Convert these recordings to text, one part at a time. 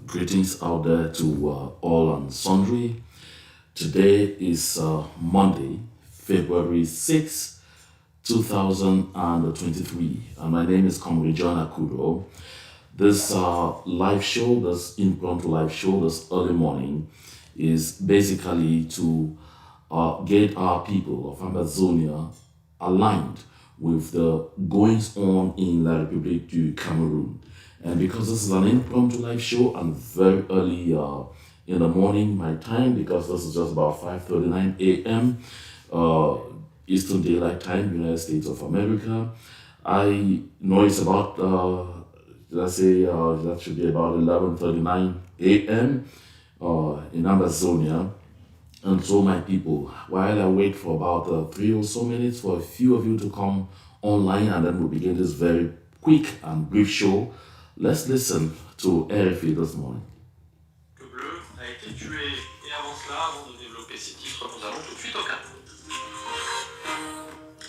Greetings out there to all and sundry. Today is Monday, February 6th, 2023, and my name is Comrade John Akudo. This live show, this impromptu live show, this early morning, is basically to get our people of Amazonia aligned with the goings on in La République du Cameroon. And because this is an impromptu live show and very early in the morning, my time, because this is just about 5:39 a.m. Eastern Daylight Time, United States of America. I know it's about, let's say, that should be about 11:39 a.m. In Amazonia. And so, my people, while I wait for about 3 or so minutes for a few of you to come online, and then we'll begin this very quick and brief show, let's listen to RFI this morning. Le bleu a été tué. Et avant cela, avant de développer ces titres, nous allons tout de suite au Cap.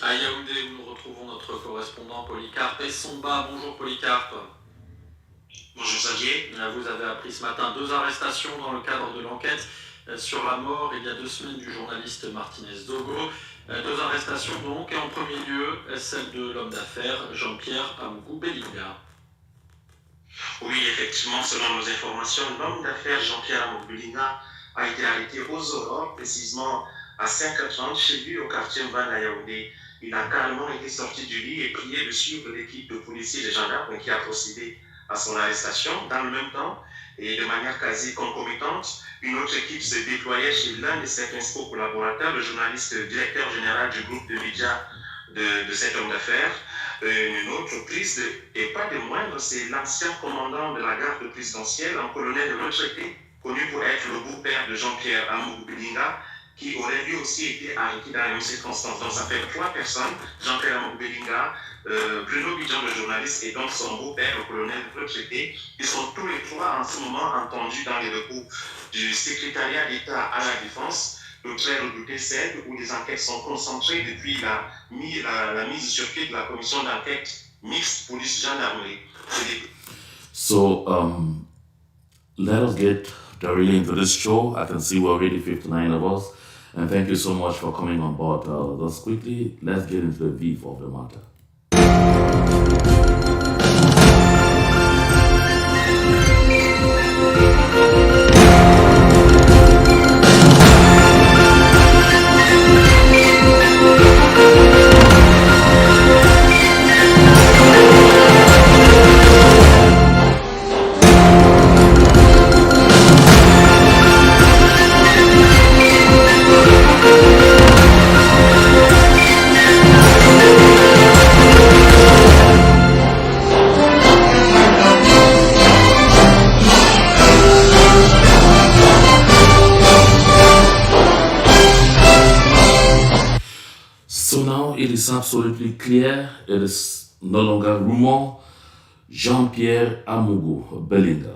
À Yaoundé, où nous retrouvons notre correspondant Polycarpe et Somba. Bonjour Polycarpe. Bonjour Xavier. Vous avez appris ce matin 2 arrestations dans le cadre de l'enquête sur la mort il y a 2 semaines du journaliste Martinez Dogo. 2 arrestations donc, et en premier lieu, celle de l'homme d'affaires Jean-Pierre Amougou Bellinga. Oui, effectivement, selon nos informations, l'homme d'affaires Jean-Pierre Amougou-Bellinga a été arrêté aux aurores, précisément à 5h30 chez lui au quartier Mban à Yaoundé. Il a carrément été sorti du lit et prié de suivre l'équipe de policiers et de gendarmes qui a procédé à son arrestation. Dans le même temps, et de manière quasi concomitante, une autre équipe se déployait chez l'un de ses principaux collaborateurs, le journaliste directeur général du groupe de médias de cet homme d'affaires. Une autre prise, et pas des moindres, c'est l'ancien commandant de la garde présidentielle, un colonel retraité, connu pour être le beau-père de Jean-Pierre Amougou Bellinga, qui aurait lui aussi été arrêté dans les mêmes circonstances. Donc ça fait 3 personnes, Jean-Pierre Amougou Bellinga, Bruno Bidjan, le journaliste, et donc son beau-père, le colonel retraité. Ils sont tous les 3 en ce moment entendus dans les locaux du secrétariat d'État à la Défense, le très redouté CED, où les enquêtes sont concentrées depuis la mise sur pied de la commission d'enquête mixte police-gendarmerie. So, let us get directly into this show. I can see we're already 59 of us. And thank you so much for coming on board. Just quickly, let's get into the beef of the matter. So now it is absolutely clear, it is no longer rumor. Jean-Pierre Amougou Bellinga,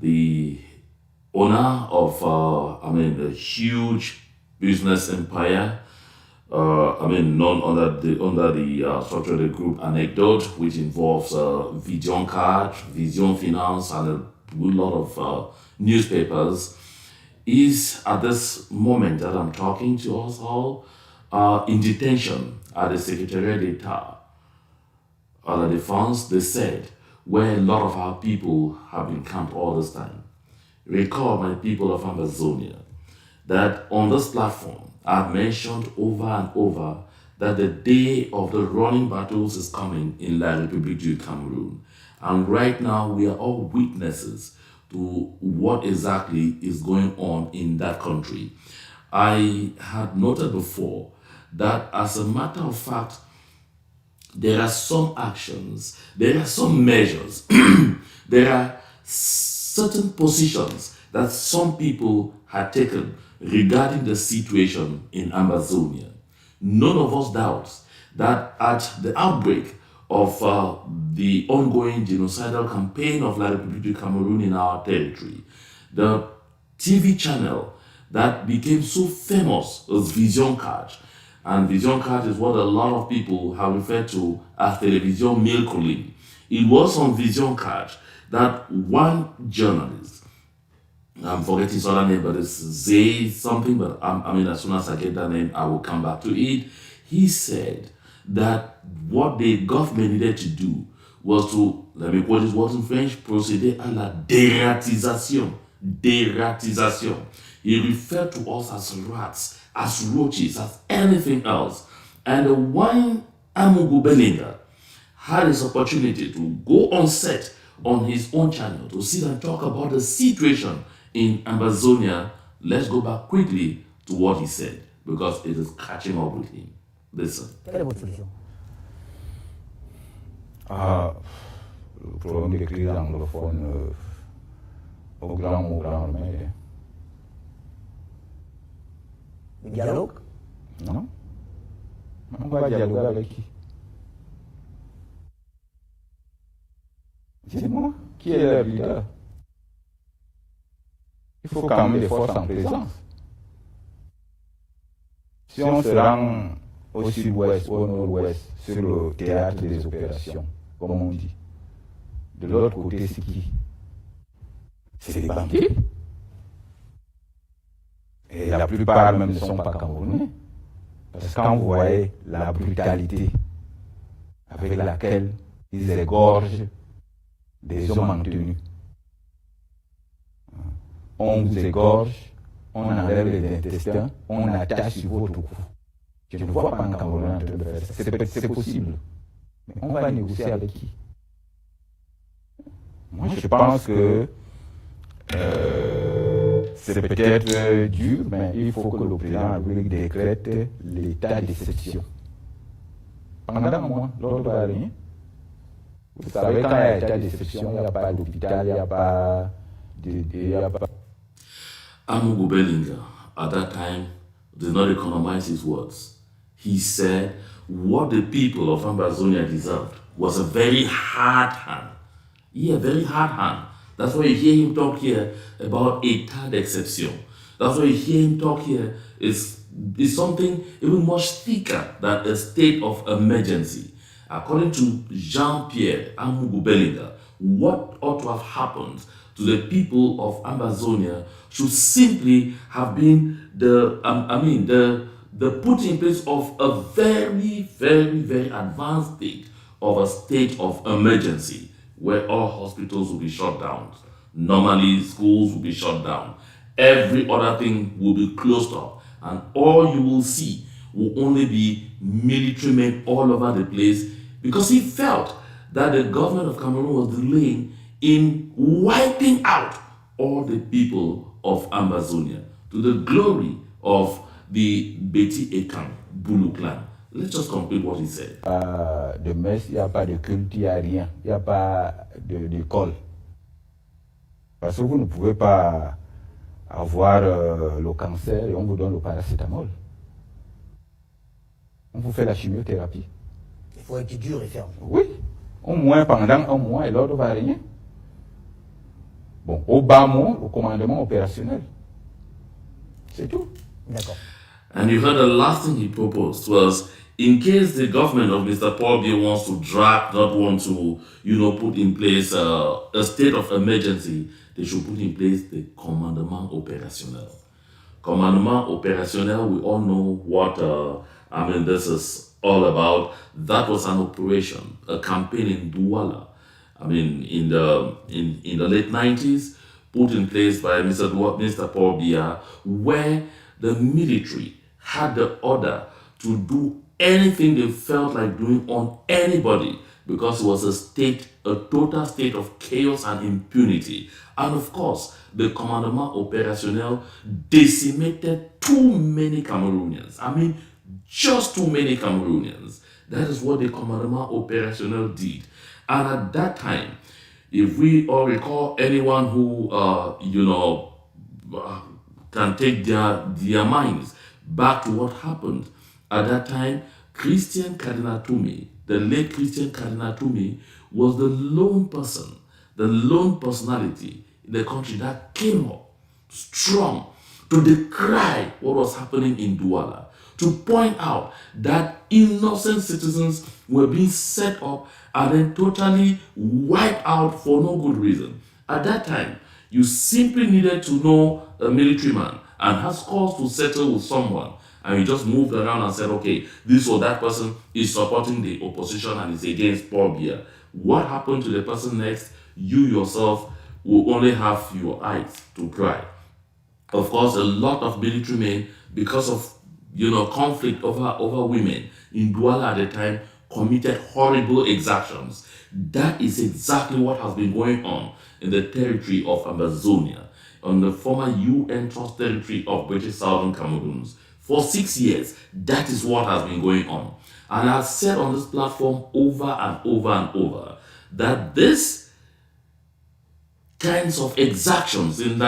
the owner of, a huge business empire, known under the structure of the group Anecdote, which involves Vision Card, Vision Finance, and a good lot of newspapers, is at this moment that I'm talking to us all in detention at the Secretariat d'Etat à la Défense, they said, where a lot of our people have been camped all this time. Recall, my people of Amazonia, that on this platform, I've mentioned over and over that the day of the running battles is coming in La République du Cameroon. And right now, we are all witnesses to what exactly is going on in that country. I had noted before that, as a matter of fact, there are some actions, there are some measures, there are certain positions that some people had taken regarding the situation in Amazonia. None of us doubts that at the outbreak of the ongoing genocidal campaign of La République du Cameroon in our territory, the TV channel that became so famous was Vision Card. And Vision Card is what a lot of people have referred to as Television Milkuli. It was on Vision Card that one journalist, I'm forgetting his other name, but it's Zay something, but as soon as I get that name, I will come back to it. He said that what the government needed to do was to, let me quote his words in French, procéder à la dératisation. Dératisation. He referred to us as rats, as roaches, as anything else. And when Amugu Belinga had his opportunity to go on set on his own channel to sit and talk about the situation in Amazonia, let's go back quickly to what he said because it is catching up with him. Listen. Quelle est votre solution? Le problème des crises anglophones au grand mais Le dialogue? non. On va dialoguer avec qui? C'est moi qui est le leader. Il faut calmer les forces en présence. Si on se rend au sud-ouest ou au nord-ouest sur le théâtre des opérations, comme on dit, de l'autre côté, c'est qui? C'est les banquiers. Et la plupart même ne sont pas camerounais. Parce que quand vous voyez la brutalité avec laquelle ils égorgent des hommes en tenue, on vous égorge, on enlève les intestins, on attache sur votre cou. Je ne vois pas un Camerounais en train de faire ça. C'est possible. Mais on va négocier avec qui? Moi, je pense que c'est peut-être dur, mais il faut que le président République décrète l'état d'exception. Pendant un mois, l'ordre va rien. Vous savez, quand il y a l'état d'exception, il n'y a pas d'hôpital, il n'y a pas de... Amugu Belinga, at that time, did not economize his words. He said what the people of Amazonia deserved was a very hard hand. Yeah, very hard hand. That's why you hear him talk here about a third exception. That's why you hear him talk here is something even much thicker than a state of emergency. According to Jean-Pierre Amugu Belinga, what ought to have happened to the people of Amazonia should simply have been the putting in place of a very, very, very advanced state of emergency where all hospitals will be shut down. Normally, schools will be shut down. Every other thing will be closed up. And all you will see will only be military men all over the place because he felt that the government of Cameroon was delaying in wiping out all the people of Amazonia to the glory of the Beti Ekan Bulu clan. Let's just complete what he said. De messe, il n'y a pas de culte, il n'y a rien. Il n'y a pas d'école. Parce que vous ne pouvez pas avoir le cancer et on vous donne le paracétamol. On vous fait la chimiothérapie. Il faut être dur et ferme. Oui, au moins pendant un mois et l'autre va rien. Bon, au bas mot, au commandement opérationnel. C'est tout. D'accord. And you heard the last thing he proposed was, in case the government of Mr. Paul Biya wants to put in place a state of emergency, they should put in place the commandement opérationnel. Commandement opérationnel, we all know what this is all about. That was an operation, a campaign in Douala. In the late 90s, put in place by Mr. Paul Biya, where the military had the order to do anything they felt like doing on anybody because it was a total state of chaos and impunity. And of course, the commandement opérationnel decimated too many Cameroonians. Just too many Cameroonians. That is what the commandement opérationnel did. And at that time, if we all recall, anyone who can take their minds back to what happened at that time, Christian Cardinal Toumé, the late Christian Cardinal Toumé, was the lone personality in the country that came up strong to decry what was happening in Douala, to point out that innocent citizens were being set up and then totally wiped out for no good reason. At that time, you simply needed to know a military man and has cause to settle with someone, and you just moved around and said, okay, this or that person is supporting the opposition and is against Paul Biya. What happened to the person next? You yourself will only have your eyes to cry. Of course, a lot of military men, because of conflict over women in Douala at the time, committed horrible exactions. That is exactly what has been going on in the territory of Amazonia, on the former UN Trust territory of British Southern Cameroons. For 6 years, that is what has been going on. And I've said on this platform over and over and over that this kinds of exactions in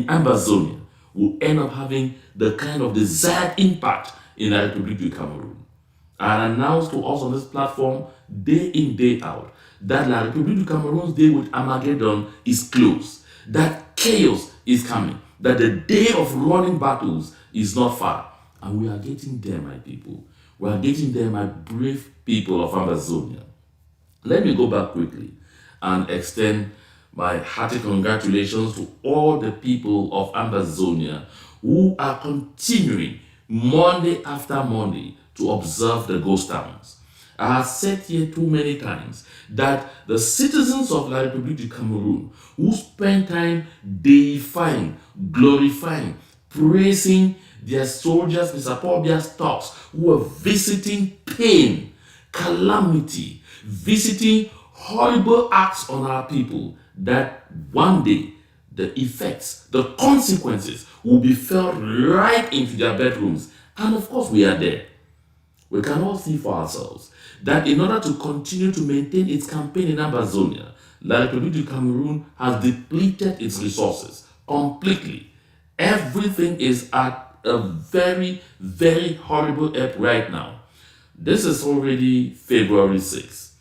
Amazonia will end up having the kind of desired impact in the Republic du Cameroon. And announced to us on this platform day in, day out, that La République du Cameroon's day with Armageddon is close, that chaos is coming, that the day of running battles is not far. And we are getting there, my people. We are getting there, my brave people of Amazonia. Let me go back quickly and extend my hearty congratulations to all the people of Amazonia who are continuing Monday after Monday to observe the ghost towns. I have said here too many times that the citizens of La République du Cameroon who spend time deifying, glorifying, praising their soldiers, Mr. Paul Biya's talks, who are visiting pain, calamity, visiting horrible acts on our people, that one day the effects, the consequences will be felt right into their bedrooms. And of course, we are there. We can all see for ourselves that in order to continue to maintain its campaign in Amazonia, La République du Cameroon has depleted its resources completely. Everything is at a very, very horrible ebb right now. This is already February 6th.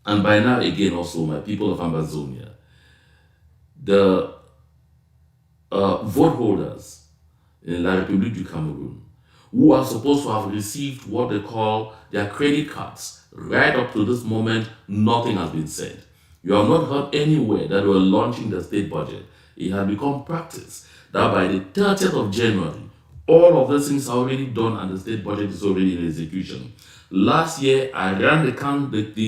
And by now, again, also, my people of Amazonia, the vote holders in La République du Cameroon, who are supposed to have received what they call their credit cards, right up to this moment, nothing has been said. You have not heard anywhere that we are launching the state budget. It has become practice that by the 30th of January, all of these things are already done and the state budget is already in execution. Last year, I ran the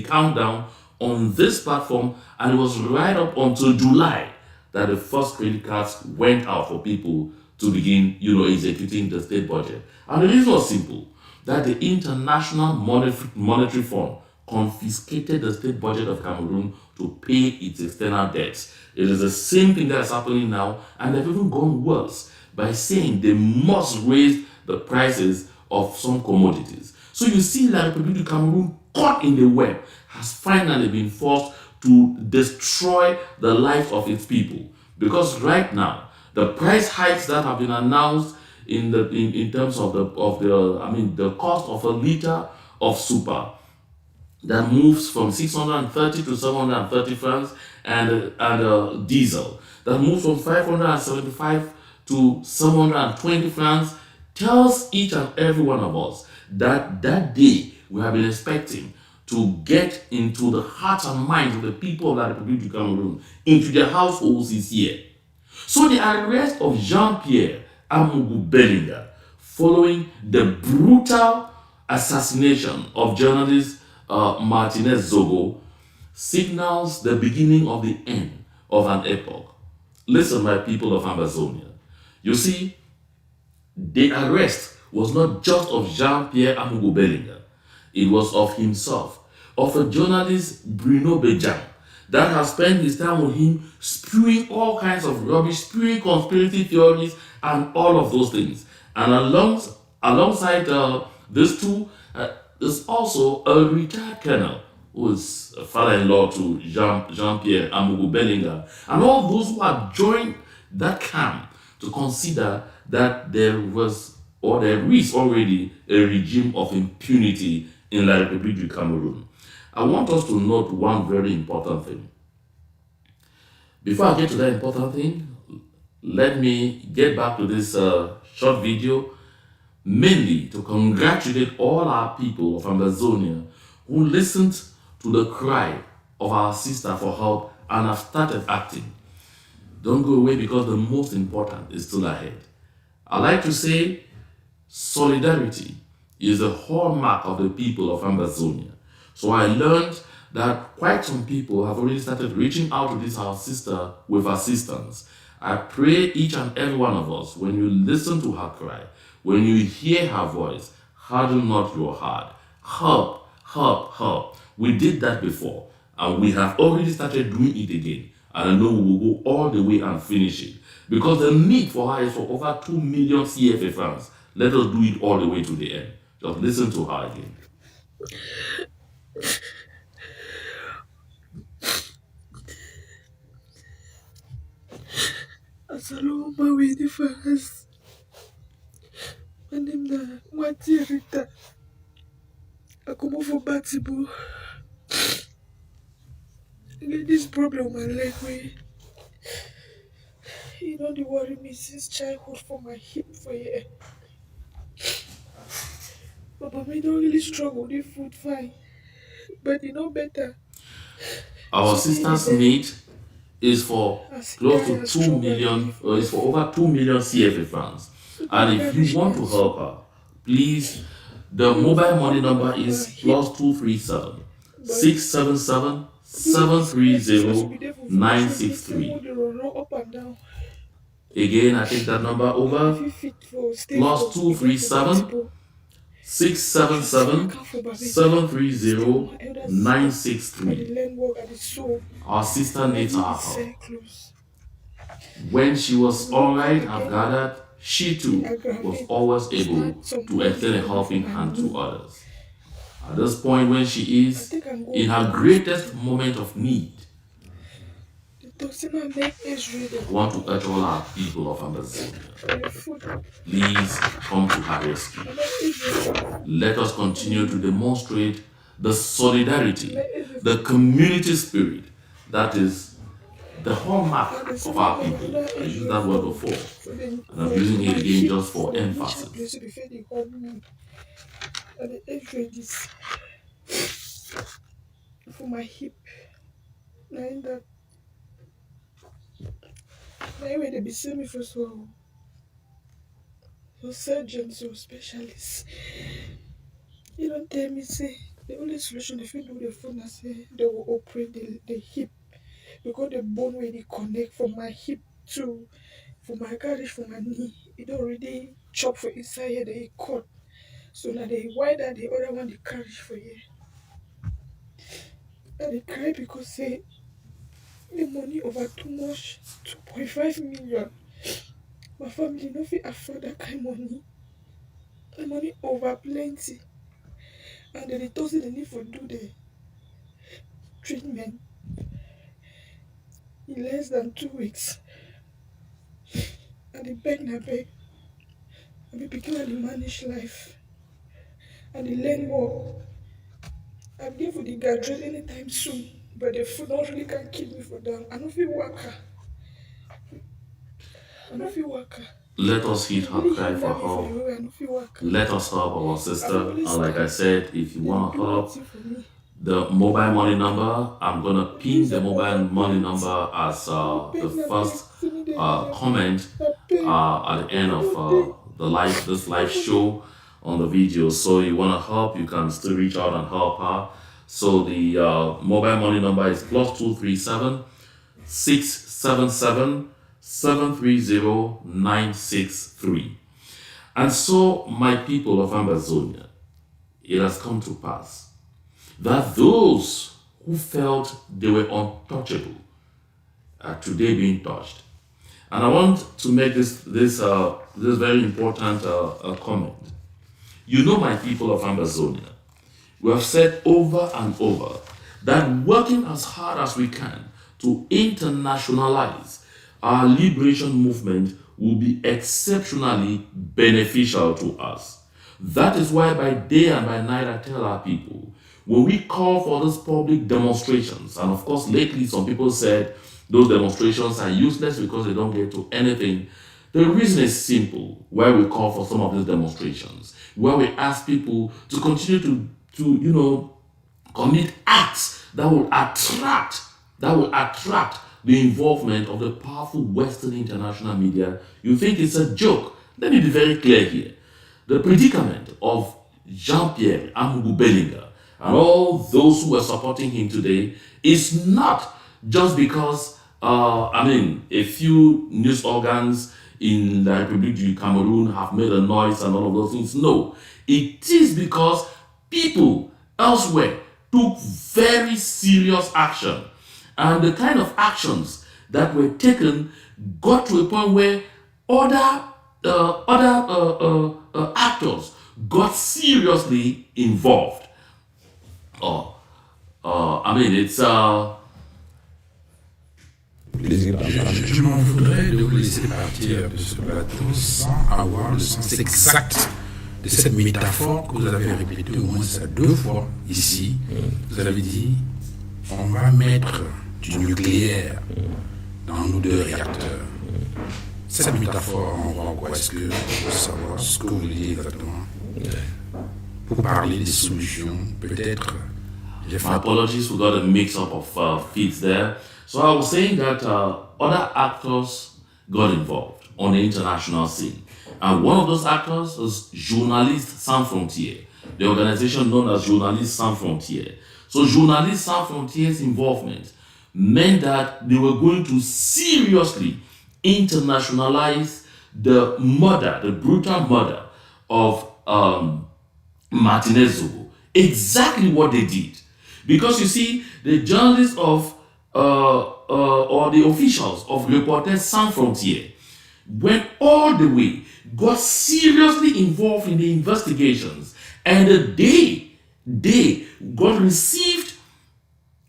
countdown on this platform, and it was right up until July that the first credit cards went out for people to begin, executing the state budget. And the reason was simple, that the International Monetary Fund confiscated the state budget of Cameroon to pay its external debts. It is the same thing that is happening now, and they've even gone worse by saying they must raise the prices of some commodities. So you see, La République du Cameroon, caught in the web, has finally been forced to destroy the lives of its people. Because right now, the price hikes that have been announced in terms of the cost of a liter of super that moves from 630 to 730 francs, and diesel that moves from 575 to 720 francs, tells each and every one of us that day we have been expecting to get into the hearts and minds of the people of La République du Cameroon, into their households is here. So the arrest of Jean-Pierre Amougou Bellinga, following the brutal assassination of journalist Martinez Zogo, signals the beginning of the end of an epoch. Listen, my people of Amazonia. You see, the arrest was not just of Jean-Pierre Amougou Bellinga. It was of himself, of a journalist, Bruno Bejang, that has spent his time with him spewing all kinds of rubbish, spewing conspiracy theories and all of those things. And alongside these two, there's also a retired colonel who is a father-in-law to Jean-Pierre Amougou Bellinga, and all those who have joined that camp to consider that there is already a regime of impunity in La République du Cameroon. I want us to note one very important thing. Before I get to that important thing, let me get back to this short video, mainly to congratulate all our people of Amazonia who listened to the cry of our sister for help and have started acting. Don't go away because the most important is still ahead. I like to say solidarity is the hallmark of the people of Amazonia. So I learned that quite some people have already started reaching out to this our sister with assistance. I pray each and every one of us, when you listen to her cry, when you hear her voice, harden not your heart. Help, help, help. We did that before, and we have already started doing it again. And I know we will go all the way and finish it. Because the need for her is for over 2 million CFA francs. Let us do it all the way to the end. Just listen to her again. Assalamu alaikum fans. My name is Mwati Rita. I come from Batibo. I get this problem with my leg way. You know, they worry me since childhood for my hip for a. But me don't really struggle with food fine. But you know better. Our sister's need is for close to 2 million, or is for over 2 million CFA francs. And if you want to help her, please, the mobile money number is +237 677 730 963. Again, I take that number over, +237 677 730 963. Our sister needs our help. When she was alright and gathered, she too was always able to extend a helping hand to others. At this point, when she is in her greatest moment of need, I want to urge all our people of Amazonia, please come to her rescue. Let us continue to demonstrate the solidarity, the community spirit that is the hallmark of our people. I used that word before, and I'm using it again just for emphasis. For my hip, knowing that anyway they be seeing me for so surgeons or specialists. You don't tell me say the only solution if you do the phone I say they will operate the hip because the bone where they connect from my hip to for my carriage for my knee it already chop for inside here they cut. So now they wider the other one they carry for here. And they cry because say the money over too much, 2.5 million. My family no fit afford that kind of money. The money over plenty. And then they told me they need to do the treatment in less than 2 weeks. And they beg and beg. And we begin to manage life. And they learn more. I'm going for the graduate anytime soon. But the food not really can kill me for that. I don't feel worker. Let us heed her cry for help. Let us help our sister. And like I said, if you want to help, the mobile money number, I'm going to pin the mobile money number as the first comment at the end of this live show on the video. So you want to help, you can still reach out and help her. So the mobile money number is +237 677 730 963. And so, my people of Amazonia, it has come to pass that those who felt they were untouchable are today being touched. And I want to make this very important comment. You know, my people of Amazonia, we have said over and over that working as hard as we can to internationalize our liberation movement will be exceptionally beneficial to us. That is why by day and by night I tell our people, when we call for these public demonstrations, and of course lately some people said those demonstrations are useless because they don't get to anything. The reason is simple why we call for some of these demonstrations, where we ask people to continue to commit acts that will attract the involvement of the powerful Western international media. You think it's a joke? Let me be very clear here. The predicament of Jean-Pierre Amougou Bellinga and all those who are supporting him today is not just because, a few news organs in the Republic du Cameroon have made a noise and all of those things. No, it is because people elsewhere took very serious action. And the kind of actions that were taken got to a point where other actors got seriously involved. It's Plaisir. Je m'en voudrais de vous laisser partir de ce plateau sans avoir le sens exact de cette métaphore que vous avez répétée au moins 2 fois ici. Vous avez dit, on va mettre du nucléaire dans nos 2 réacteurs. Cette métaphore, on va quoi? Est-ce que vous savoir ce que vous voulez exactement pour parler des solutions, peut-être. My apologies, we got a mix-up of feeds there. So I was saying that other actors got involved on the international scene. And one of those actors was Journalistes Sans Frontières, the organization known as Journalistes Sans Frontières. So Journalistes Sans Frontières' involvement meant that they were going to seriously internationalize the brutal murder of Martinez Zogo. Exactly what they did. Because you see, the journalists of or the officials of Reporters Sans Frontières went all the way, got seriously involved in the investigations, and they got received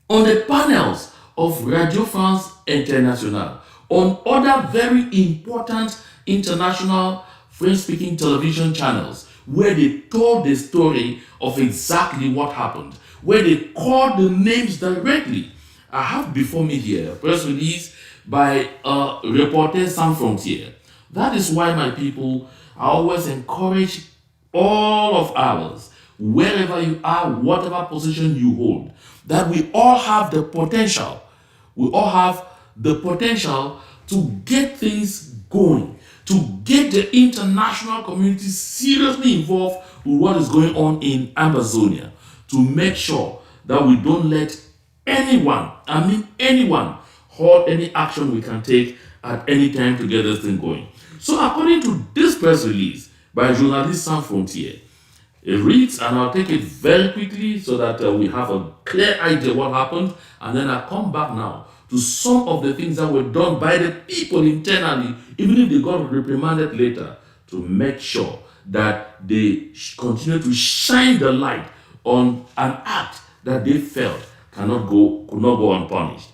on the panels of Radio France Internationale, on other very important international French-speaking television channels, where they told the story of exactly what happened, where they called the names directly. I have before me here a press release by Reporters Sans Frontières. That is why, my people, I always encourage all of ours, wherever you are, whatever position you hold, that we all have the potential. We all have the potential to get things going, to get the international community seriously involved with what is going on in Amazonia, to make sure that we don't let anyone hold any action we can take at any time to get this thing going. So according to this press release by Journalistes Sans Frontières, it reads, and I'll take it very quickly so that we have a clear idea what happened, and then I'll come back now to some of the things that were done by the people internally, even if they got reprimanded later, to make sure that they continue to shine the light on an act that they felt could not go unpunished.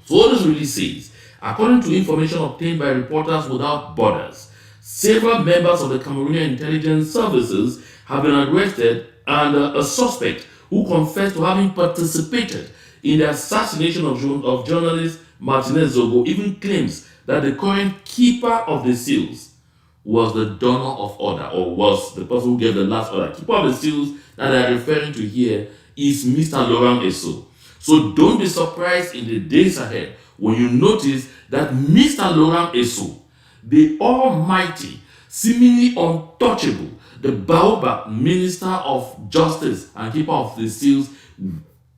So this really says, according to information obtained by Reporters Without Borders, several members of the Cameroonian intelligence services have been arrested, and a suspect who confessed to having participated in the assassination of journalist Martinez Zogo even claims that the current keeper of the seals was the donor of order, or was the person who gave the last order. Keeper of the seals that they are referring to here is Mr. Laurent Esso. So don't be surprised in the days ahead when you notice that Mr. Laurent Esso, the almighty, seemingly untouchable, the Baobab Minister of Justice and Keeper of the Seals,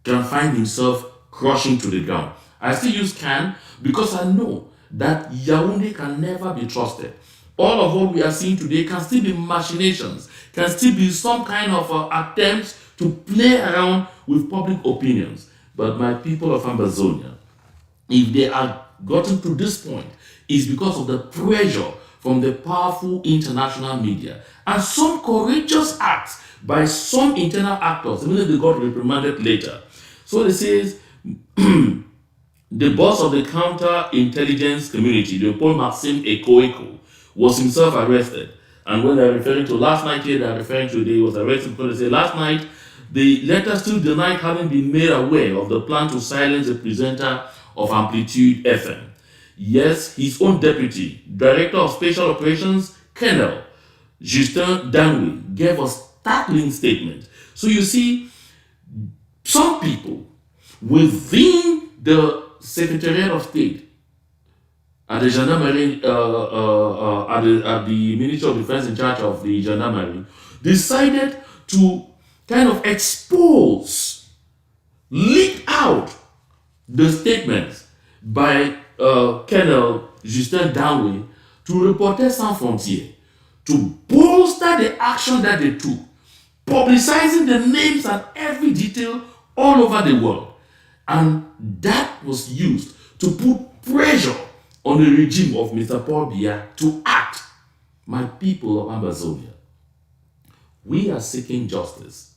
can find himself crushing to the ground. I still use can because I know that Yaounde can never be trusted. All of what we are seeing today can still be machinations, can still be some kind of attempts to play around with public opinions. But my people of Amazonia, if they are gotten to this point, it's because of the pressure from the powerful international media and some courageous acts by some internal actors, even if they got reprimanded later. So it says, the boss of the counterintelligence community, the Paul Maxime Ekoeko, was himself arrested. And when they're referring to last night here, they're referring to he was arrested because they say last night, the letter still denied having been made aware of the plan to silence the presenter of Amplitude FM. Yes, his own deputy, Director of Special Operations, Colonel Justin Danwe, gave a startling statement. So you see, some people within the Secretariat of State, at the Gendarmerie, at the Ministry of Defense in charge of the Gendarmerie, decided to kind of expose, leak out the statements by Colonel Justin Danwe to Reporters Sans Frontières to bolster the action that they took, publicizing the names and every detail all over the world. And that was used to put pressure on the regime of Mr. Paul Biya to act. My people of Amazonia, we are seeking justice.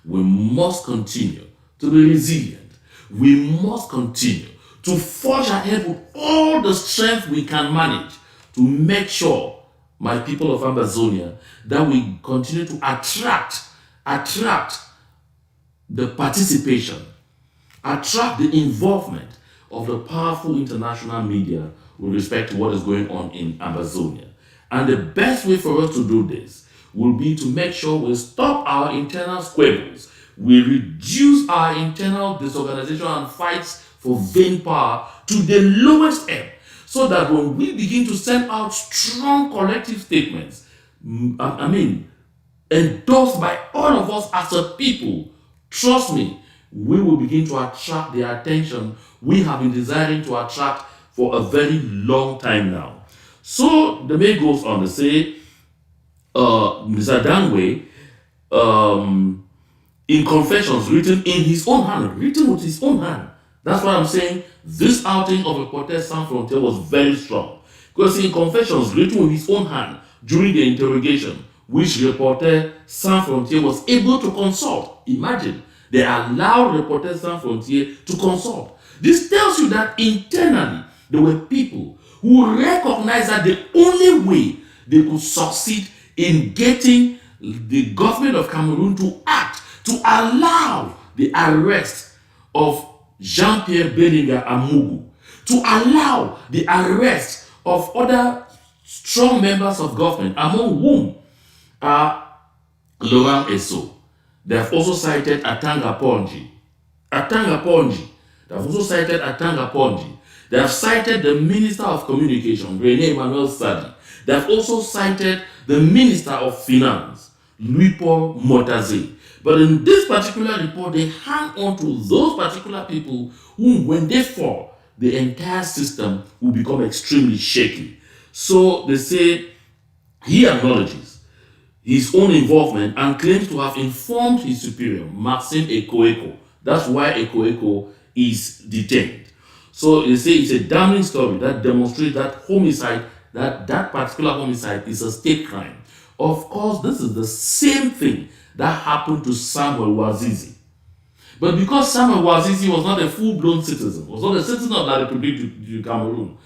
We must continue to be resilient. We must continue to forge ahead with all the strength we can manage to make sure, my people of Amazonia, that we continue to attract the participation, attract the involvement of the powerful international media with respect to what is going on in Amazonia. And the best way for us to do this will be to make sure we stop our internal squabbles, we reduce our internal disorganization and fights for vain power to the lowest ebb, so that when we begin to send out strong collective statements, endorsed by all of us as a people, trust me, we will begin to attract the attention we have been desiring to attract for a very long time now. So the mail goes on to say, Mr. Danwe, in confessions written in his own hand, written with his own hand. That's why I'm saying this outing of Reporters Sans Frontières was very strong. Because in confessions written with his own hand during the interrogation, which Reporters Sans Frontières was able to consult. Imagine, they allowed Reporters Sans Frontières to consult. This tells you that internally, there were people who recognized that the only way they could succeed in getting the government of Cameroon to act, to allow the arrest of Jean-Pierre Bellinga Amugu, to allow the arrest of other strong members of government, among whom are Laurent Esso. They have also cited Atanga Ponji. They have also cited Atanga Ponji. They have cited the Minister of Communication, René Emmanuel Sadi. They have also cited the Minister of Finance, Louis-Paul Motaze. But in this particular report, they hang on to those particular people whom, when they fall, the entire system will become extremely shaky. So they say he acknowledges his own involvement and claims to have informed his superior, Maxime Ekoeko. That's why Ekoeko is detained. So they say it's a damning story that demonstrates that homicide, that particular homicide is a state crime. Of course, this is the same thing that happened to Samuel Wazizi. But because Samuel Wazizi was not a full-blown citizen, was not a citizen of the Republic du Cameroon,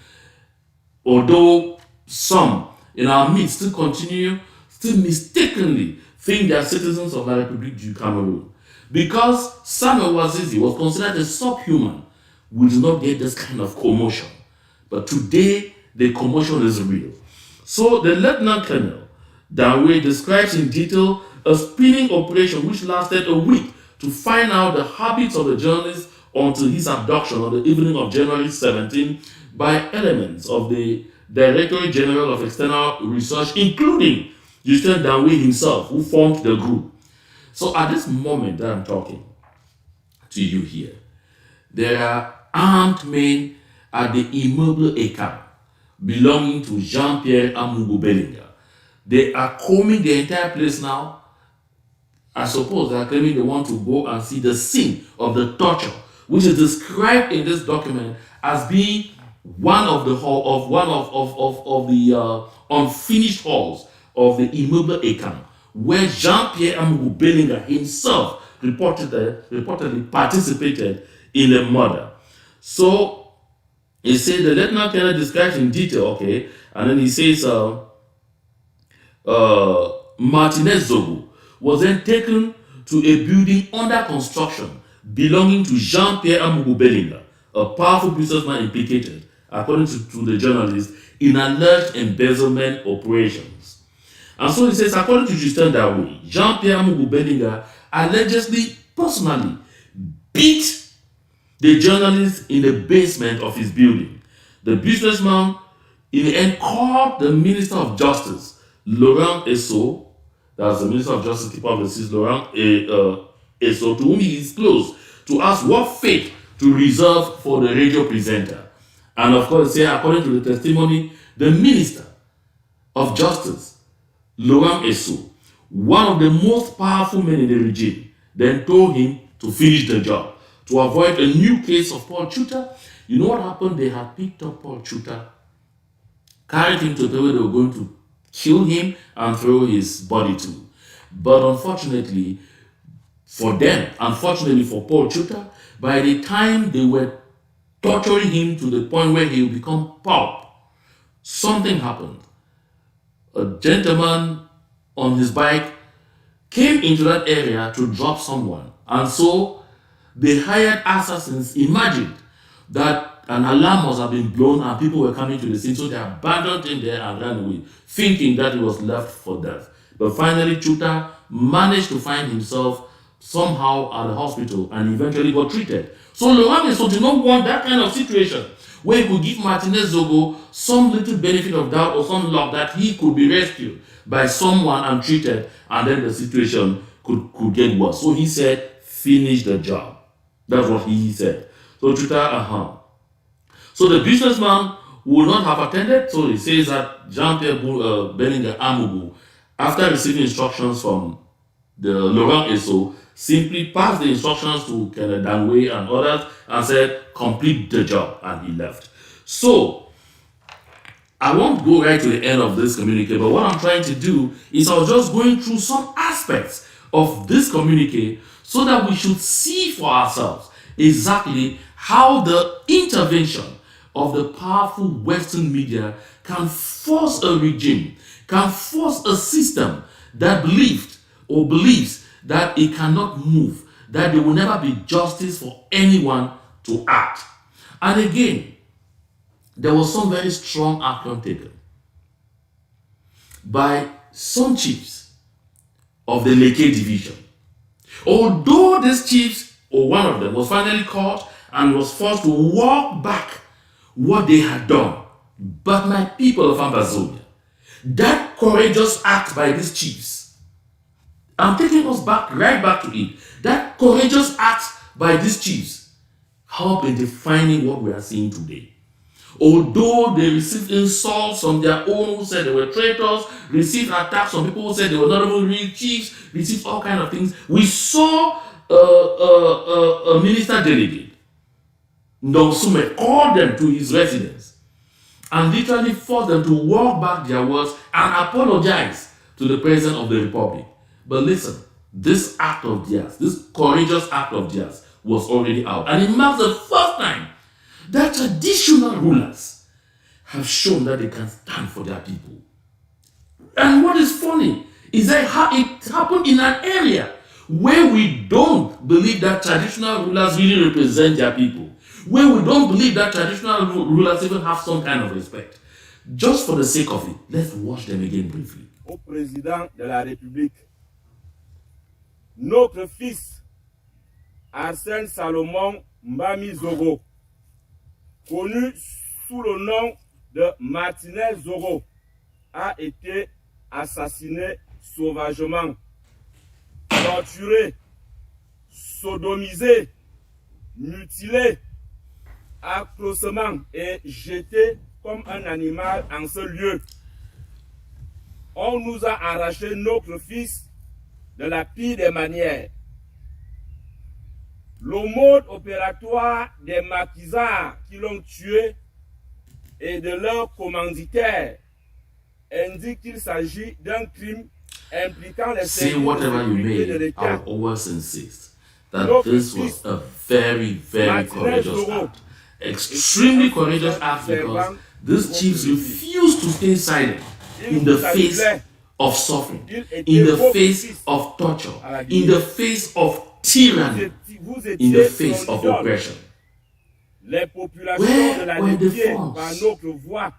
although some in our midst still mistakenly think they are citizens of the Republic du Cameroon. Because Samuel Wazizi was considered a subhuman, we do not get this kind of commotion. But today, the commotion is real. So the Lieutenant Colonel Danwe describes in detail a spinning operation which lasted a week to find out the habits of the journalist until his abduction on the evening of January 17 by elements of the Directorate General of External Research, including Justin Danwe himself, who formed the group. So at this moment that I'm talking to you here, there are armed men at the immeuble Eka belonging to Jean-Pierre Amugu Bellinga. They are combing the entire place now. I suppose they are claiming they want to go and see the scene of the torture, which is described in this document as being one of the unfinished halls of the immeuble Eka, where Jean-Pierre Amugu Bellinga himself reportedly participated in the murder. So he said the Lieutenant Colonel describes in detail, okay, and then he says Martinez Zogo was then taken to a building under construction belonging to Jean-Pierre Amugu Bellinga. a powerful businessman implicated, according to the journalist, in alleged embezzlement operations. And so he says, according to Justin Daoui, Jean-Pierre Mugu Bellinga allegedly personally beat the journalist in the basement of his building. The businessman in the end called the Minister of Justice, Laurent Esso, that's the Minister of Justice, keeper of the seas, Laurent Esso, to whom he is close, to ask what fate to reserve for the radio presenter. And of course, according to the testimony, the Minister of Justice, Laurent Esso, one of the most powerful men in the regime, then told him to finish the job, to avoid a new case of Paul Chuta. You know what happened? They had picked up Paul Chuta, carried him to the way they were going to kill him and throw his body too. But unfortunately for them, unfortunately for Paul Chuta, by the time they were torturing him to the point where he would become pulp, something happened. A gentleman on his bike came into that area to drop someone. And so they hired assassins, imagined that an alarm must have been blown and people were coming to the scene. So they abandoned him there and ran away, thinking that he was left for death. But finally, Chuta managed to find himself somehow at the hospital and eventually got treated. So Laurent Esso did not want that kind of situation where he could give Martinez Zogo some little benefit of doubt or some luck that he could be rescued by someone and treated, and then the situation could get worse. So he said, finish the job. That's what he said. So Chuta, So the businessman would not have attended. So he says that Jean-Pierre Bellinga Amugu, after receiving instructions from the Laurent Esso, simply passed the instructions to Kenneth Dangwe and others and said, complete the job, and he left. So, I won't go right to the end of this communique, but what I'm trying to do is I was just going through some aspects of this communique so that we should see for ourselves exactly how the intervention of the powerful Western media can force a regime, can force a system that believed or believes that it cannot move, that there will never be justice for anyone to act. And again, there was some very strong action taken by some chiefs of the Leke division. Although these chiefs, or one of them, was finally caught and was forced to walk back what they had done. But my people of Ambazonia, that courageous act by these chiefs, I'm taking us right back to it. That courageous act by these chiefs help in defining what we are seeing today. Although they received insults from their own who said they were traitors, received attacks from people who said they were not even real chiefs, received all kinds of things, we saw a minister delegate, Nonsume, called them to his residence and literally forced them to walk back their words and apologize to the President of the Republic. But listen, this act of theirs, this courageous act of theirs was already out. And it marks the first time that traditional rulers have shown that they can stand for their people. And what is funny is that it happened in an area where we don't believe that traditional rulers really represent their people, where we don't believe that traditional rulers even have some kind of respect. Just for the sake of it, let's watch them again briefly. Au président de la République, notre fils Arsène Salomon Mbami Zogo, connu sous le nom de Martinez Zogo, a été assassiné sauvagement, torturé, sodomisé, mutilé, atrocement et jeté comme un animal en ce lieu. On nous a arraché notre fils de la pire des manières. Le mode opératoire des maquisards qui l'ont tué et de leurs commanditaires indique qu'il s'agit d'un crime impliquant les Say whatever you may, I will always insist that this was a very, very courageous act. Extremely courageous act because these chiefs refused to stay silent in the face of suffering, in the face of torture, in the face of tyranny, in the face of oppression. Les populations Where de la were the laitière, funds par notre voix, of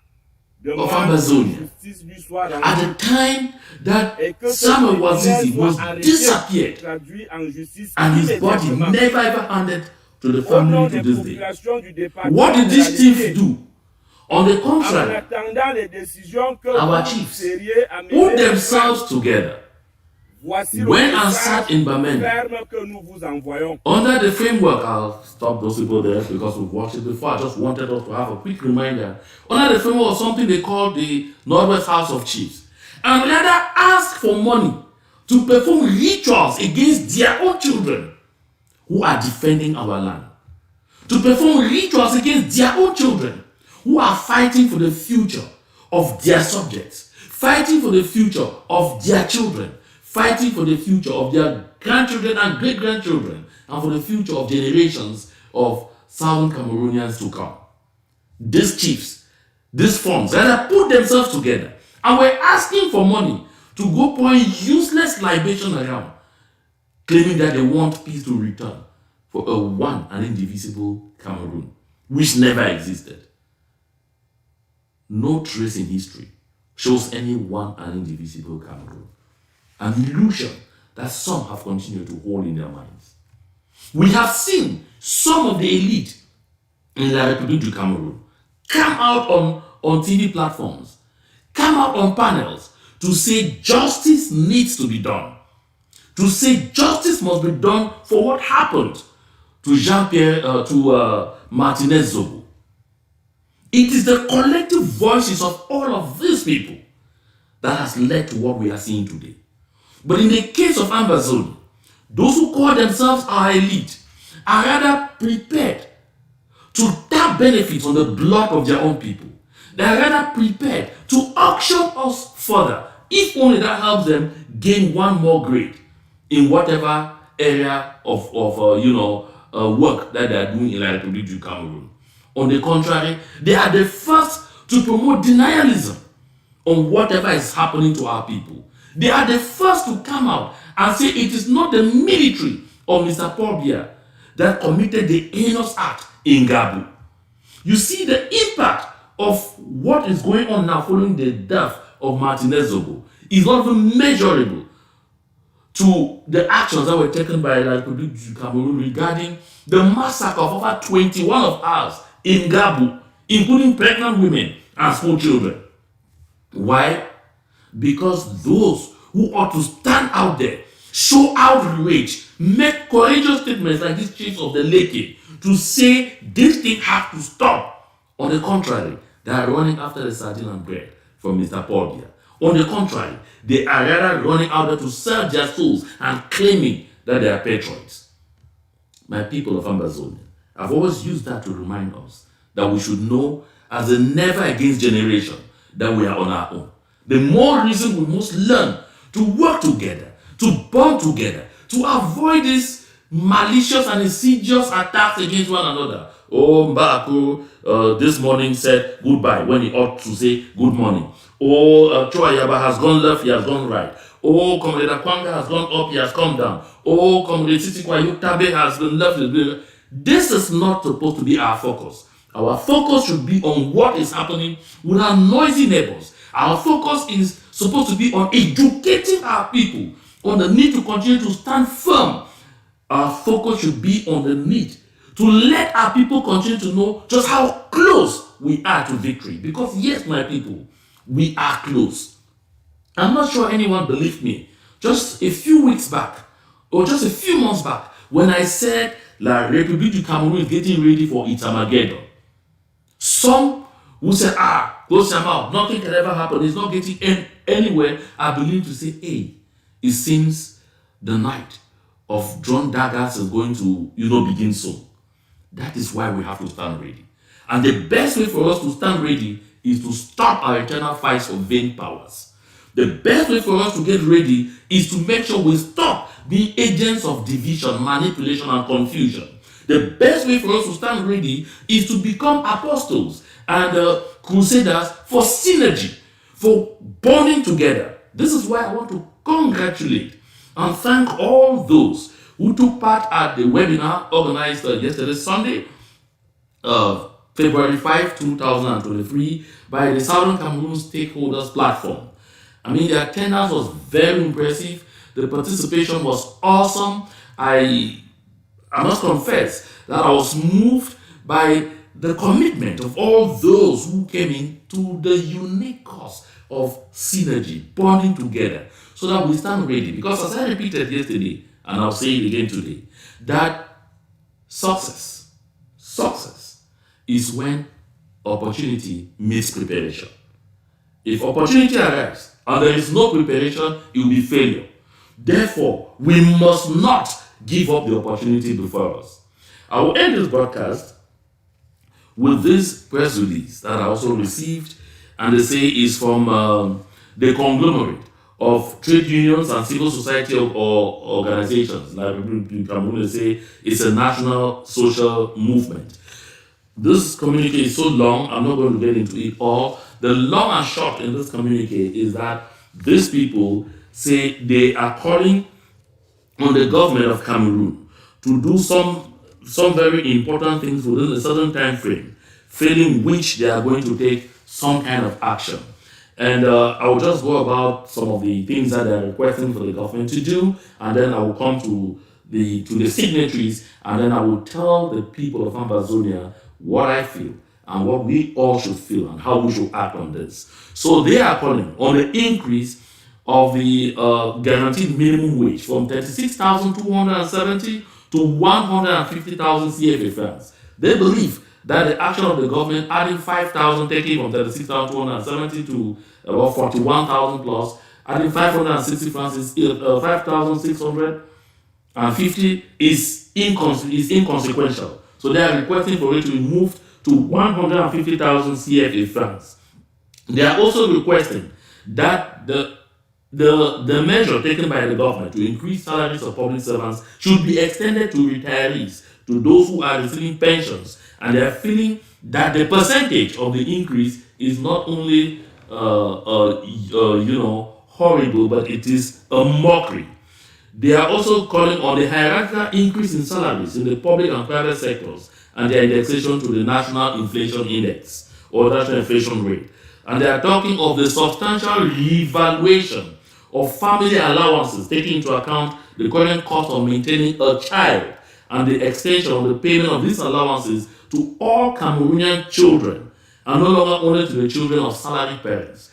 demandent que Ambazonia justice lui soit at rendue the time that et que ce Samuel criminel Wazizi soit was arrêté, disappeared traduit en justice and his body immédiatement. never ever handed to the Au nom family to des this day? populations du département What did de la these chiefs laitière, do? On the en contrary, attendant les décisions que our vous chiefs seriez amenés put à themselves prendre, together, voici le went and message sat in Bamenda ferme que nous vous envoyons. under the framework. I'll stop those people there because we've watched it before. I just wanted us to have a quick reminder. Under the framework of something they call the Northwest House of Chiefs, and rather ask for money to perform rituals against their own children who are defending our land, to perform rituals against their own children who are fighting for the future of their subjects, fighting for the future of their children, fighting for the future of their grandchildren and great-grandchildren, and for the future of generations of Southern Cameroonians to come. These chiefs, these funds, rather put themselves together and were asking for money to go pouring useless libation around, claiming that they want peace to return for a one and indivisible Cameroon, which never existed. No trace in history shows any one and indivisible Cameroon, an illusion that some have continued to hold in their minds. We have seen some of the elite in La République du Cameroon come out on TV platforms, come out on panels to say justice needs to be done, to say justice must be done for what happened to Martinez Zogo. It is the collective voices of all of these people that has led to what we are seeing today. But in the case of Ambazonia, those who call themselves our elite are rather prepared to tap benefits on the blood of their own people. They are rather prepared to auction us further, if only that helps them gain one more grade in whatever area of work that they are doing in La République du Cameroon. On the contrary, they are the first to promote denialism on whatever is happening to our people. They are the first to come out and say it is not the military of Mr. Paul Biya that committed the heinous act in Gabu. You see the impact of what is going on now following the death of Martinez Zogo is not even measurable to the actions that were taken by La République du Cameroon regarding the massacre of over 21 of ours in Gabu, including pregnant women and small children. Why? Because those who ought to stand out there, show outrage, make courageous statements like these chiefs of the Leke to say this thing has to stop. On the contrary, they are running after the sardine and bread from Mr. Paul Biya. On the contrary, they are rather running out there to sell their souls and claiming that they are patriots. My people of Ambazonia, I've always used that to remind us that we should know, as a never against generation, that we are on our own. The more reason we must learn to work together, to bond together, to avoid these malicious and insidious attacks against one another. Oh, Mbako this morning said goodbye when he ought to say good morning. Oh, Choayaba has gone left, he has gone right. Oh, Comrade Akwanga has gone up, he has come down. Oh, Comrade Sitikwa Yuktabe has been left. This is not supposed to be our focus. Our focus should be on what is happening with our noisy neighbors. Our focus is supposed to be on educating our people on the need to continue to stand firm. Our focus should be on the need to let our people continue to know just how close we are to victory. Because yes, my people, we are close. I'm not sure anyone believed me. Just a few weeks back, or just a few months back, when I said La République du Cameroon is getting ready for its Armageddon. Some who said, close your mouth, nothing can ever happen, it's not getting anywhere, are beginning to say, hey, it seems the night of drawn daggers is going to, begin soon. That is why we have to stand ready. And the best way for us to stand ready is to stop our eternal fights for vain powers. The best way for us to get ready is to make sure we stop being agents of division, manipulation, and confusion. The best way for us to stand ready is to become apostles and crusaders for synergy, for bonding together. This is why I want to congratulate and thank all those who took part at the webinar organized yesterday, Sunday, February 5, 2023, by the Southern Cameroon Stakeholders Platform. I mean, the attendance was very impressive. The participation was awesome. I must confess that I was moved by the commitment of all those who came in to the unique cause of synergy, bonding together, so that we stand ready. Because as I repeated yesterday, and I'll say it again today, that success is when opportunity meets preparation. If opportunity arrives and there is no preparation, it will be failure. Therefore, we must not give up the opportunity before us. I will end this broadcast with this press release that I also received, and they say is from the conglomerate of trade unions and civil society or organizations. Like you can say, it's a national social movement. This communique is so long, I'm not going to get into it all. The long and short in this communique is that these people say they are calling on the government of Cameroon to do some very important things within a certain time frame, failing which they are going to take some kind of action. And I will just go about some of the things that they are requesting for the government to do, and then I will come to the signatories, and then I will tell the people of Ambazonia what I feel and what we all should feel and how we should act on this. So they are calling on the increase of the guaranteed minimum wage from 36,270 to 150,000 CFA francs. They believe that the action of the government adding 5,000, taking from 36,270 to about 41,000 plus, adding 560 francs is 5,650 is inconsequential. So they are requesting for it to be moved to 150,000 CFA francs. They are also requesting that the measure taken by the government to increase salaries of public servants should be extended to retirees, to those who are receiving pensions, and they are feeling that the percentage of the increase is not only horrible, but it is a mockery. They are also calling on the hierarchical increase in salaries in the public and private sectors and their indexation to the national inflation index or national inflation rate. And they are talking of the substantial revaluation of family allowances, taking into account the current cost of maintaining a child and the extension of the payment of these allowances to all Cameroonian children and no longer only to the children of salaried parents.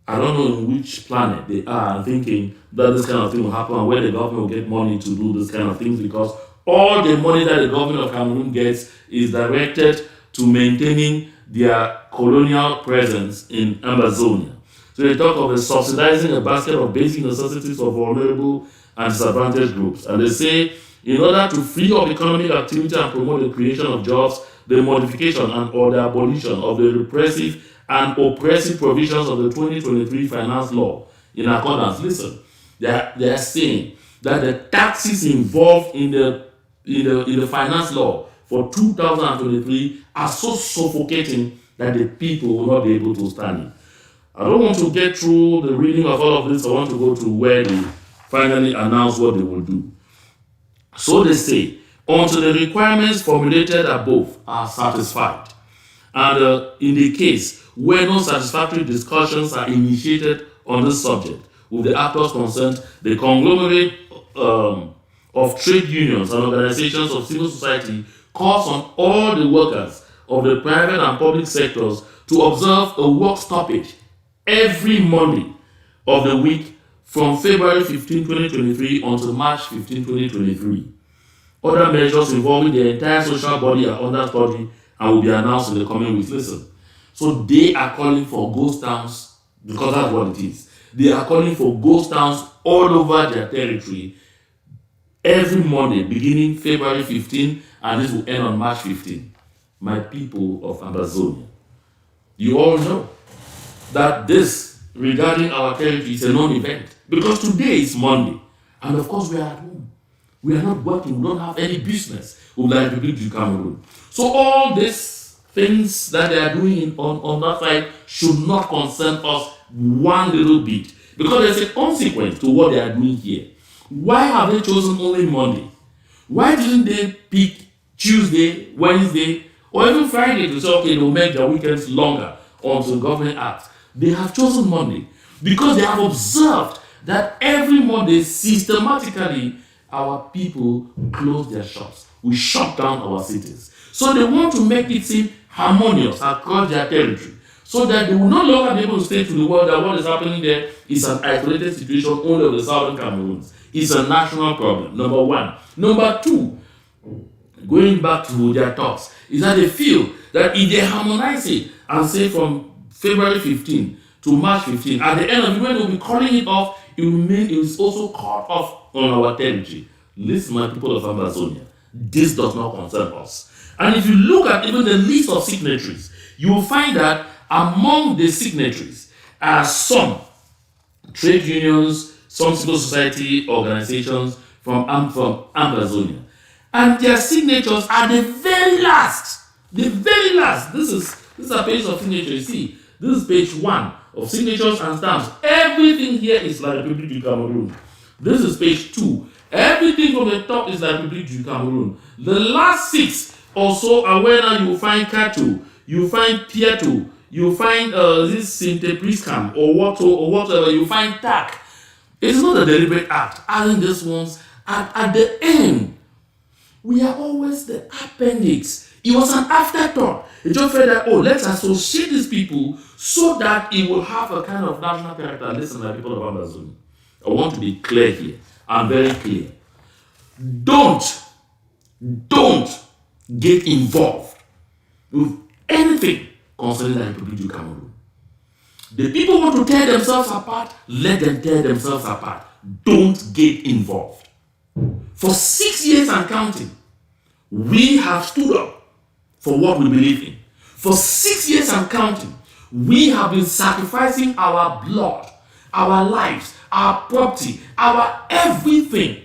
I don't know in which planet they are thinking that this kind of thing will happen and where the government will get money to do this kind of things, because all the money that the government of Cameroon gets is directed to maintaining their colonial presence in Ambazonia. So they talk of subsidizing a basket of basic necessities for vulnerable and disadvantaged groups. And they say, in order to free up economic activity and promote the creation of jobs, the modification and or the abolition of the repressive and oppressive provisions of the 2023 finance law in accordance. Listen, they are saying that the taxes involved in the finance law for 2023 are so suffocating that the people will not be able to stand it. I don't want to get through the reading of all of this. I want to go to where they finally announce what they will do. So they say, until the requirements formulated above are satisfied, and in the case where no satisfactory discussions are initiated on this subject with the actors concerned, the conglomerate of trade unions and organizations of civil society calls on all the workers of the private and public sectors to observe a work stoppage every Monday of the week from February 15, 2023 until March 15, 2023. Other measures involving the entire social body are under study and will be announced in the coming weeks. Listen, so they are calling for ghost towns, because that's what it is. They are calling for ghost towns all over their territory every Monday beginning February 15, and this will end on March 15. My people of Ambazonia, you all know that this regarding our territory is a non-event, because today is Monday, and of course we are at home. We are not working, we don't have any business with the Republic of Cameroon. So all these things that they are doing on that side should not concern us one little bit, because there's a consequence to what they are doing here. Why have they chosen only Monday? Why didn't they pick Tuesday, Wednesday, or even Friday to say, okay, they'll make their weekends longer until government acts. They have chosen Monday because they have observed that every Monday, systematically, our people close their shops. We shut down our cities. So they want to make it seem harmonious across their territory, so that they will no longer be able to state to the world that what is happening there is an isolated situation only of the southern Cameroons. It's a national problem, number one. Number two, going back to their talks, is that they feel that if they harmonize it and say from February 15 to March 15, at the end of it, when they'll be calling it off, it will mean it is also cut off on our territory. Listen, my people of Amazonia, this does not concern us. And if you look at even the list of signatories, you will find that among the signatories are some trade unions, some civil society organizations from Amazonia. And their signatures are the very last. The very last. This is a page of signatures. See, this is page 1 of signatures and stamps. Everything here is La République du Cameroun. This is page 2. Everything from the top is La République du Cameroun. The last 6 also are where now you find Kato, you find Pieto, you find this Sinte Priscam or whatever, you find TAC. It's not a deliberate act. Adding these ones at the end. We are always the appendix. It was an afterthought. It just felt that, let's associate these people so that it will have a kind of national character. Listen, my people of Amazon, I want to be clear here. I'm very clear. Don't get involved with anything concerning the Republic du Cameroon. The people want to tear themselves apart, let them tear themselves apart. Don't get involved. For 6 years and counting, we have stood up for what we believe in. For 6 years and counting, we have been sacrificing our blood, our lives, our property, our everything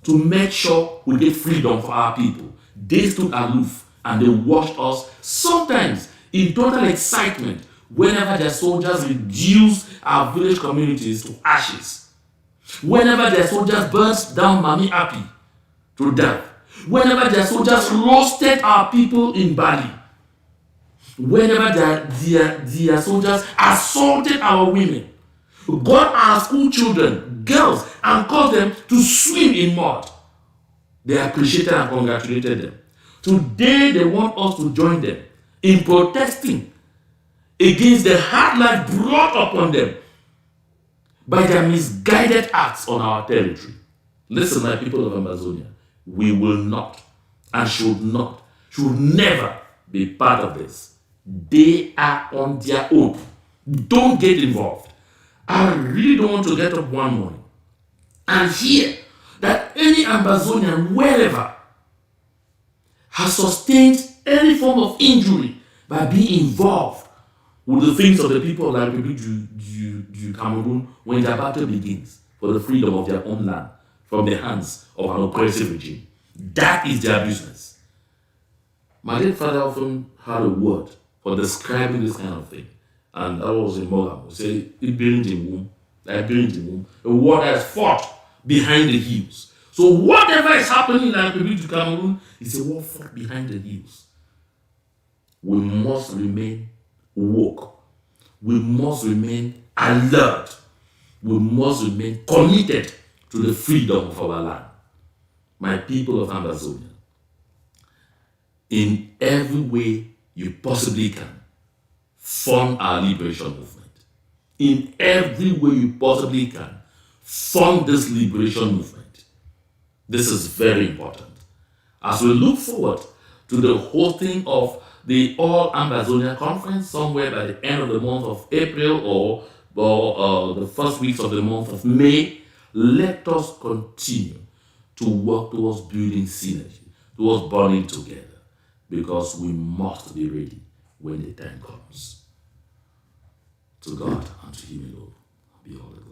to make sure we get freedom for our people. They stood aloof and they watched us, sometimes in total excitement, whenever their soldiers reduced our village communities to ashes. Whenever their soldiers burnt down Mami Api to death. Whenever their soldiers roasted our people in Bali. Whenever their soldiers assaulted our women. Got our school children, girls, and caused them to swim in mud. They appreciated and congratulated them. Today they want us to join them in protesting against the hard life brought upon them by their misguided acts on our territory. Listen, my people of Amazonia, we will not and should never be part of this. They are on their own. Don't get involved. I really don't want to get up one morning and hear that any Amazonian, wherever, has sustained any form of injury by being involved with the things of the people of La République du Cameroon when their battle begins for the freedom of their own land from the hands of an oppressive regime. That is their business. My late father often had a word for describing this kind of thing. And that was in Mogam. We say, it built in womb, like built in womb. A word that is fought behind the heels. So whatever is happening in La République du Cameroon is a war fought behind the heels. We must remain woke. We must remain alert. We must remain committed to the freedom of our land. My people of Amazonia, in every way you possibly can, fund our liberation movement. In every way you possibly can, fund this liberation movement. This is very important. As we look forward to the hosting of the All Amazonia Conference somewhere by the end of the month of April or the first weeks of the month of May, let us continue to work towards building synergy, towards bonding together, because we must be ready when the time comes. To God and to Him alone be all the glory.